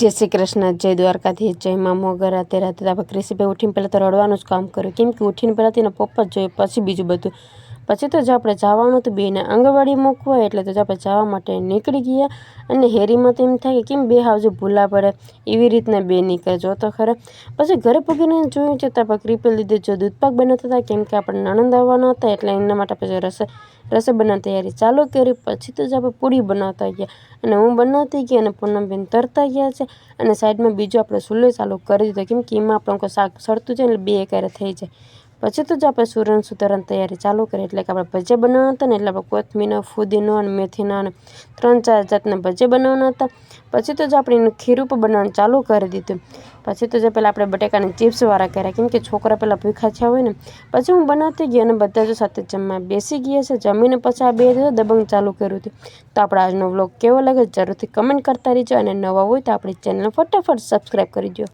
જય શ્રી કૃષ્ણ, જય દ્વારકાધીશ, જય મા મોગરા. રાતે આપણે ક્રિશીભાઈ ઉઠીને પહેલાં તો રડવાનું જ કામ કર્યું, કેમ કે ઉઠીને પહેલાં તેના પપ્પા જ જોઈએ, પછી બીજું બધું. પછી તો જ આપણે જવાનું હતું બેને આંગણવાડી મૂકવા, એટલે તો જ આપણે જવા માટે નીકળી ગયા. અને હેરીમાં તો એમ થાય કે કેમ બે હાવજે ભૂલા પડે, એવી રીતના બે નીકળે જો તો ખરા. પછી ઘરે પૂગીને જોયું છે તો આપણે ક્રિપલ લીધે જો દૂધપાક બનાવતા હતા, કેમ કે આપણે નણંદ આવવાના હતા, એટલે એના માટે આપણે રસોઈ બનાવવાની તૈયારી ચાલુ કરી. પછી તો જ આપણે પૂરી બનાવતા ગયા, અને હું બનાવતી ગઈ અને પૂનમબેન તરતા ગયા છે. અને સાઈડમાં બીજું આપણે ચૂલો ચાલુ કરી દીધો, કેમ કે એમાં આપણે કોઈ શાક સડતું જાય એટલે બે એકારે થઈ જાય. પછી તો જ આપણે સુરણ સુધારવાની તૈયારી ચાલુ કરી, એટલે કે આપણે ભજીયા બનાવવાના હતા ને, એટલે આપણે કોથમીનો, ફુદીનો અને મેથીના અને 3-4 જાતના ભજીયા બનાવવાના હતા. પછી તો જ આપણે એનું ખીરું પણ બનાવવાનું ચાલુ કરી દીધું. પછી તો જ પહેલાં આપણે બટેકાની ચિપ્સવાળા કર્યા, કેમ કે છોકરા પહેલાં ભૂખ્યા થયા હોય ને. પછી હું બનાવતી ગઈ અને બધા જ સાથે જમવા બેસી ગયા છે. જમીને પછી આ બે દબંગ ચાલુ કર્યું હતું. તો આપણે આજનો વ્લોગ કેવો લાગે જરૂરથી કમેન્ટ કરતા રહીજો, અને નવા હોય તો આપણી ચેનલને ફટાફટ સબસ્ક્રાઈબ કરી દો.